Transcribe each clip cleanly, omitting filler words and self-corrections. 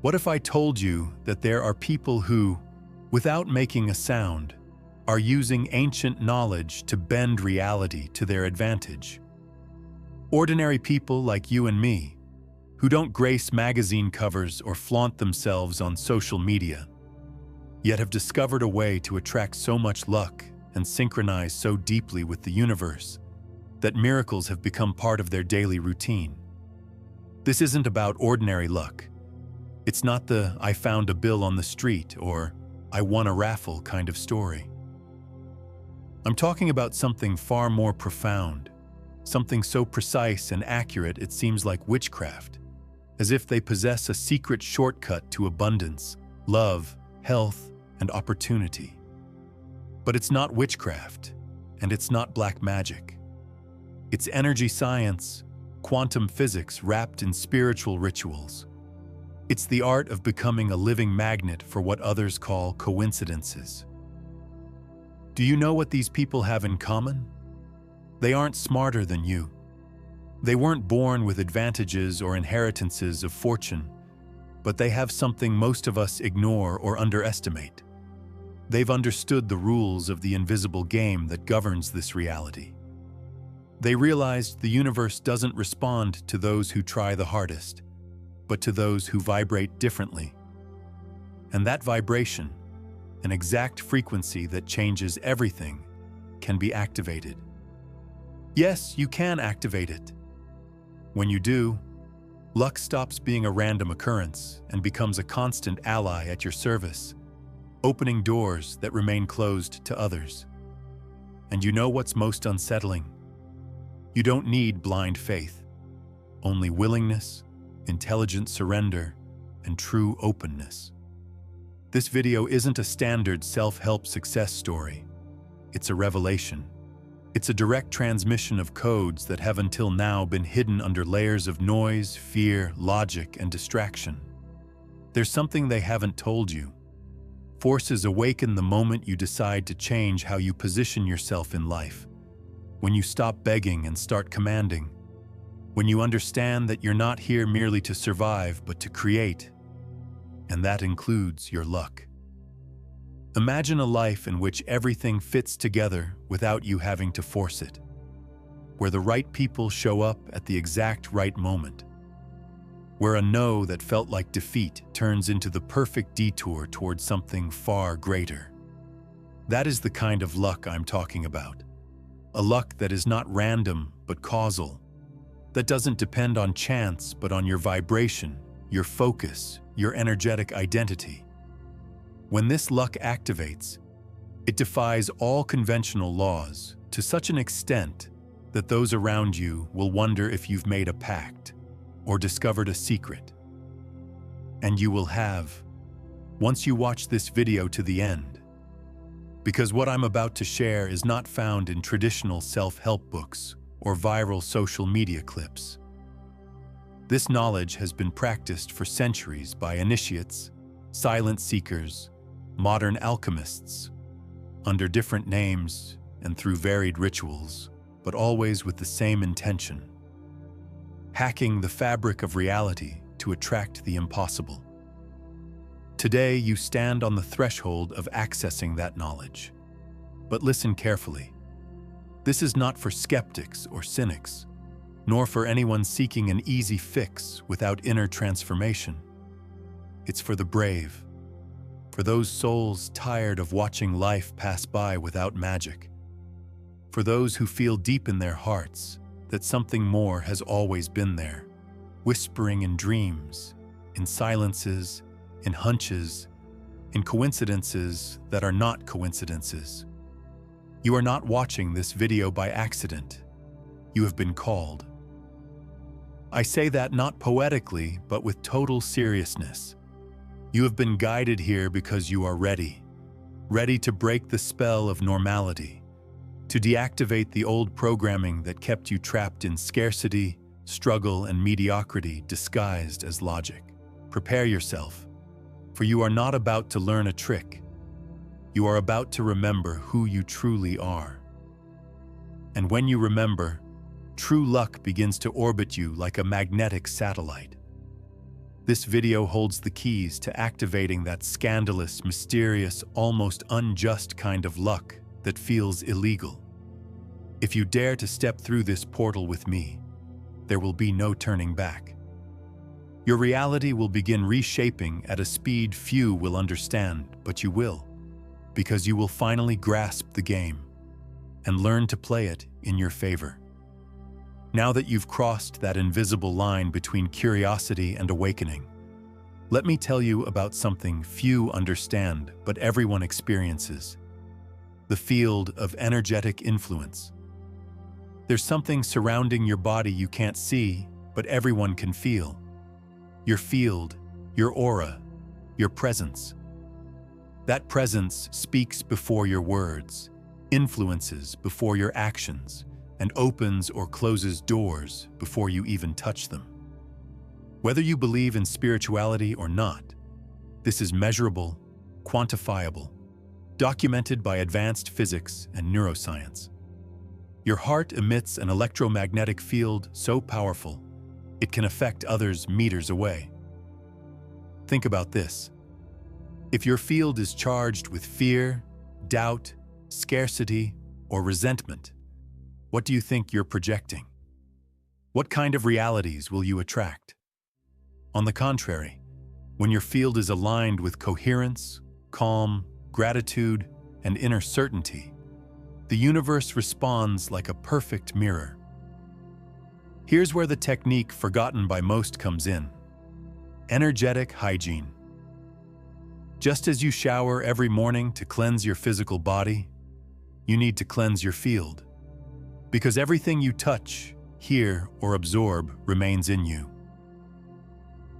What if I told you that there are people who, without making a sound, are using ancient knowledge to bend reality to their advantage? Ordinary people like you and me, who don't grace magazine covers or flaunt themselves on social media, yet have discovered a way to attract so much luck and synchronize so deeply with the universe that miracles have become part of their daily routine. This isn't about ordinary luck. It's not the "I found a bill on the street" or "I won a raffle" kind of story. I'm talking about something far more profound, something so precise and accurate it seems like witchcraft, as if they possess a secret shortcut to abundance, love, health, and opportunity. But it's not witchcraft, and it's not black magic. It's energy science, quantum physics wrapped in spiritual rituals. It's the art of becoming a living magnet for what others call coincidences. Do you know what these people have in common? They aren't smarter than you. They weren't born with advantages or inheritances of fortune, but they have something most of us ignore or underestimate. They've understood the rules of the invisible game that governs this reality. They realized the universe doesn't respond to those who try the hardest, but to those who vibrate differently. And that vibration, an exact frequency that changes everything, can be activated. Yes, you can activate it. When you do, luck stops being a random occurrence and becomes a constant ally at your service, opening doors that remain closed to others. And you know what's most unsettling? You don't need blind faith, only willingness, intelligent surrender, and true openness. This video isn't a standard self-help success story. It's a revelation. It's a direct transmission of codes that have until now been hidden under layers of noise, fear, logic, and distraction. There's something they haven't told you. Forces awaken the moment you decide to change how you position yourself in life. When you stop begging and start commanding. When you understand that you're not here merely to survive, but to create. And that includes your luck. Imagine a life in which everything fits together without you having to force it. Where the right people show up at the exact right moment. Where a no that felt like defeat turns into the perfect detour towards something far greater. That is the kind of luck I'm talking about. A luck that is not random but causal. That doesn't depend on chance but on your vibration, your focus, your energetic identity. When this luck activates, it defies all conventional laws to such an extent that those around you will wonder if you've made a pact or discovered a secret. And you will have, once you watch this video to the end. Because what I'm about to share is not found in traditional self-help books or viral social media clips. This knowledge has been practiced for centuries by initiates, silent seekers, modern alchemists, under different names and through varied rituals, but always with the same intention: hacking the fabric of reality to attract the impossible. Today, you stand on the threshold of accessing that knowledge. But listen carefully. This is not for skeptics or cynics, nor for anyone seeking an easy fix without inner transformation. It's for the brave, for those souls tired of watching life pass by without magic, for those who feel deep in their hearts that something more has always been there, whispering in dreams, in silences, in hunches, in coincidences that are not coincidences. You are not watching this video by accident. You have been called. I say that not poetically, but with total seriousness. You have been guided here because you are ready. Ready to break the spell of normality, to deactivate the old programming that kept you trapped in scarcity, struggle, and mediocrity disguised as logic. Prepare yourself, for you are not about to learn a trick. You are about to remember who you truly are. And when you remember, true luck begins to orbit you like a magnetic satellite. This video holds the keys to activating that scandalous, mysterious, almost unjust kind of luck that feels illegal. If you dare to step through this portal with me, there will be no turning back. Your reality will begin reshaping at a speed few will understand, but you will, because you will finally grasp the game and learn to play it in your favor. Now that you've crossed that invisible line between curiosity and awakening, let me tell you about something few understand but everyone experiences: the field of energetic influence. There's something surrounding your body you can't see, but everyone can feel. Your field, your aura, your presence. That presence speaks before your words, influences before your actions, and opens or closes doors before you even touch them. Whether you believe in spirituality or not, this is measurable, quantifiable, documented by advanced physics and neuroscience. Your heart emits an electromagnetic field so powerful, it can affect others meters away. Think about this. If your field is charged with fear, doubt, scarcity, or resentment, what do you think you're projecting? What kind of realities will you attract? On the contrary, when your field is aligned with coherence, calm, gratitude, and inner certainty, the universe responds like a perfect mirror. Here's where the technique forgotten by most comes in: energetic hygiene. Just as you shower every morning to cleanse your physical body, you need to cleanse your field, because everything you touch, hear, or absorb remains in you.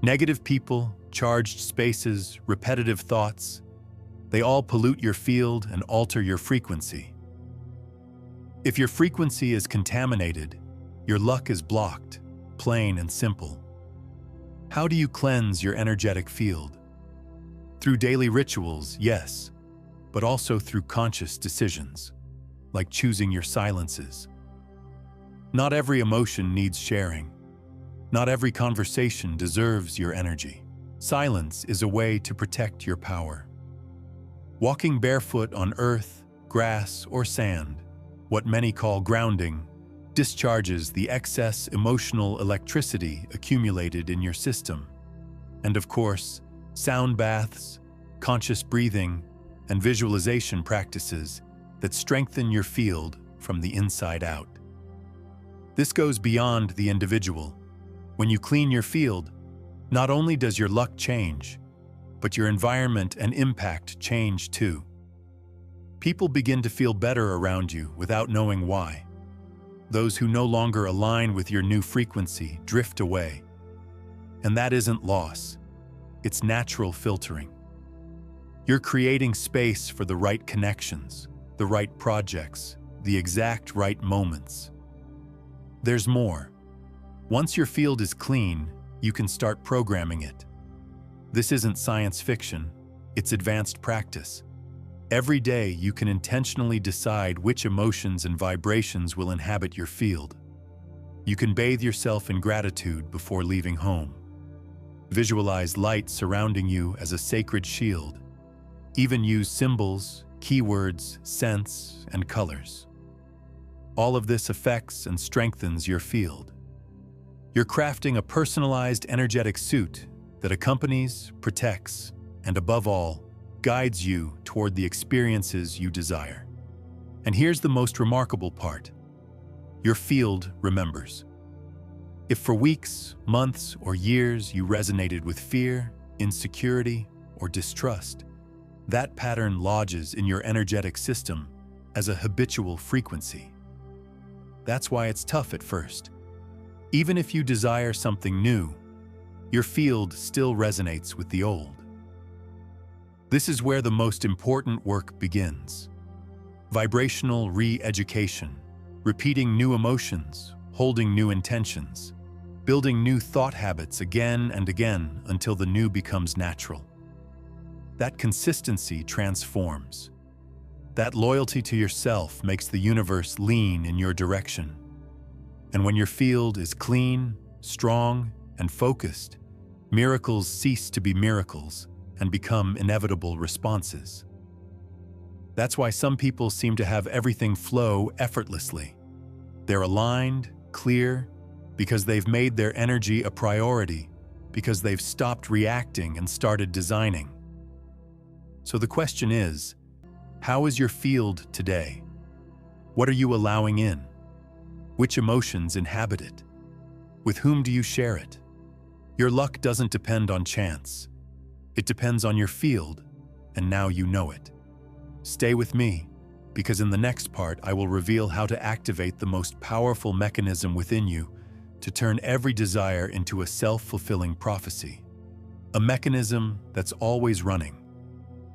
Negative people, charged spaces, repetitive thoughts, they all pollute your field and alter your frequency. If your frequency is contaminated, your luck is blocked, plain and simple. How do you cleanse your energetic field? Through daily rituals, yes, but also through conscious decisions, like choosing your silences. Not every emotion needs sharing. Not every conversation deserves your energy. Silence is a way to protect your power. Walking barefoot on earth, grass, or sand, what many call grounding, discharges the excess emotional electricity accumulated in your system. And of course, sound baths, conscious breathing, and visualization practices that strengthen your field from the inside out. This goes beyond the individual. When you clean your field, not only does your luck change, but your environment and impact change too. People begin to feel better around you without knowing why. Those who no longer align with your new frequency drift away. And that isn't loss, it's natural filtering. You're creating space for the right connections, the right projects, the exact right moments. There's more. Once your field is clean, you can start programming it. This isn't science fiction, it's advanced practice. Every day you can intentionally decide which emotions and vibrations will inhabit your field. You can bathe yourself in gratitude before leaving home. Visualize light surrounding you as a sacred shield. Even use symbols, keywords, scents, and colors. All of this affects and strengthens your field. You're crafting a personalized energetic suit that accompanies, protects, and above all, guides you toward the experiences you desire. And here's the most remarkable part. Your field remembers. If for weeks, months, or years you resonated with fear, insecurity, or distrust, that pattern lodges in your energetic system as a habitual frequency. That's why it's tough at first. Even if you desire something new, your field still resonates with the old. This is where the most important work begins. Vibrational re-education, repeating new emotions, holding new intentions, building new thought habits again and again until the new becomes natural. That consistency transforms. That loyalty to yourself makes the universe lean in your direction. And when your field is clean, strong, and focused, Miracles cease to be miracles and become inevitable responses. That's why some people seem to have everything flow effortlessly. They're aligned, clear, because they've made their energy a priority, because they've stopped reacting and started designing. So the question is, how is your field today? What are you allowing in? Which emotions inhabit it? With whom do you share it? Your luck doesn't depend on chance. It depends on your field, and now you know it. Stay with me, because in the next part I will reveal how to activate the most powerful mechanism within you to turn every desire into a self-fulfilling prophecy. A mechanism that's always running,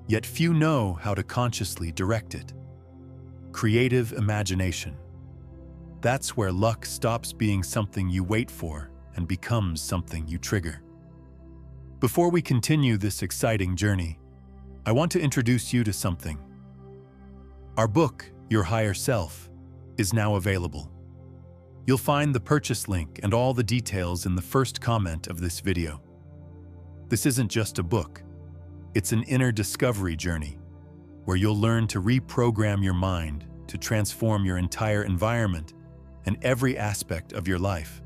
yet few know how to consciously direct it. Creative imagination. That's where luck stops being something you wait for and becomes something you trigger. Before we continue this exciting journey, I want to introduce you to something. Our book, Your Higher Self, is now available. You'll find the purchase link and all the details in the first comment of this video. This isn't just a book. It's an inner discovery journey where you'll learn to reprogram your mind to transform your entire environment and every aspect of your life.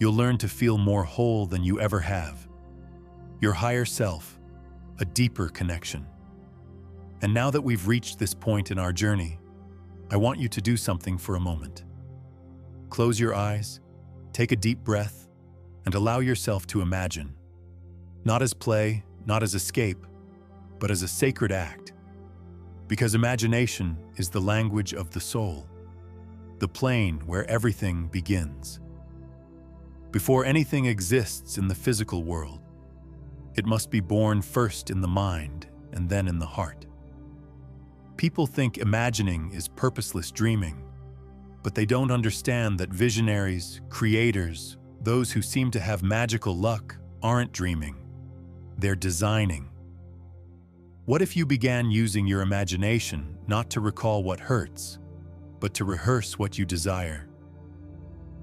You'll learn to feel more whole than you ever have. Your higher self, a deeper connection. And now that we've reached this point in our journey, I want you to do something for a moment. Close your eyes, take a deep breath, and allow yourself to imagine. Not as play, not as escape, but as a sacred act. Because imagination is the language of the soul, the plane where everything begins. Before anything exists in the physical world, it must be born first in the mind and then in the heart. People think imagining is purposeless dreaming, but they don't understand that visionaries, creators, those who seem to have magical luck aren't dreaming. They're designing. What if you began using your imagination not to recall what hurts, but to rehearse what you desire?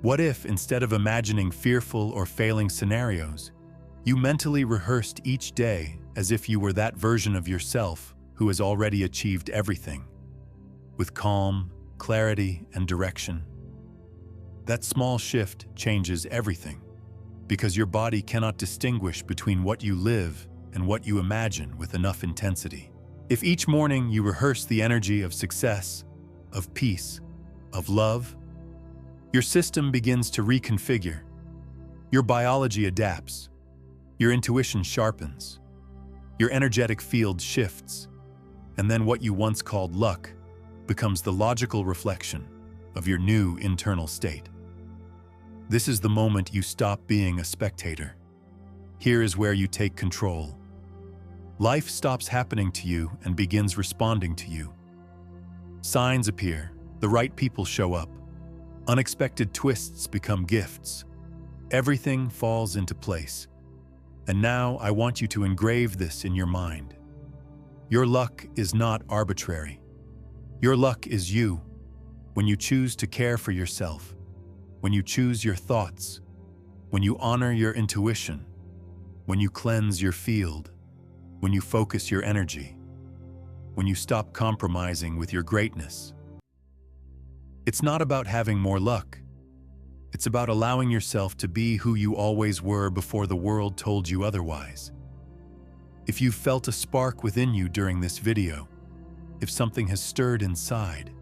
What if, instead of imagining fearful or failing scenarios, you mentally rehearsed each day as if you were that version of yourself who has already achieved everything, with calm, clarity, and direction? That small shift changes everything, because your body cannot distinguish between what you live and what you imagine with enough intensity. If each morning you rehearse the energy of success, of peace, of love, your system begins to reconfigure. Your biology adapts. Your intuition sharpens. Your energetic field shifts. And then what you once called luck becomes the logical reflection of your new internal state. This is the moment you stop being a spectator. Here is where you take control. Life stops happening to you and begins responding to you. Signs appear, the right people show up. Unexpected twists become gifts. Everything falls into place. And now I want you to engrave this in your mind. Your luck is not arbitrary. Your luck is you, when you choose to care for yourself, when you choose your thoughts, when you honor your intuition, when you cleanse your field, when you focus your energy, when you stop compromising with your greatness. It's not about having more luck. It's about allowing yourself to be who you always were before the world told you otherwise. If you've felt a spark within you during this video, if something has stirred inside,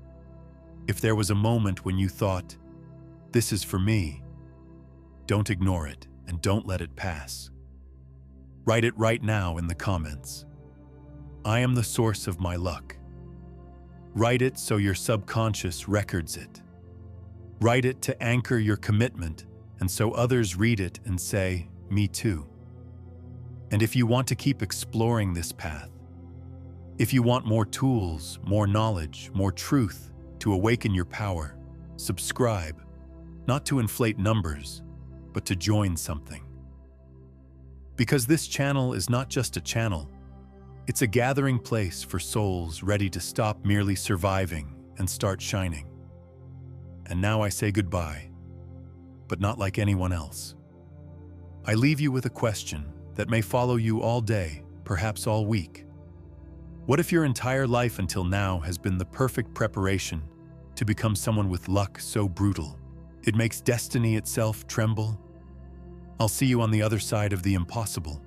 if there was a moment when you thought, "This is for me," don't ignore it and don't let it pass. Write it right now in the comments. I am the source of my luck. Write it so your subconscious records it. Write it to anchor your commitment and so others read it and say, "Me too." And if you want to keep exploring this path, if you want more tools, more knowledge, more truth to awaken your power, subscribe, not to inflate numbers, but to join something. Because this channel is not just a channel, it's a gathering place for souls ready to stop merely surviving and start shining. And now I say goodbye, but not like anyone else. I leave you with a question that may follow you all day, perhaps all week. What if your entire life until now has been the perfect preparation to become someone with luck so brutal it makes destiny itself tremble? I'll see you on the other side of the impossible.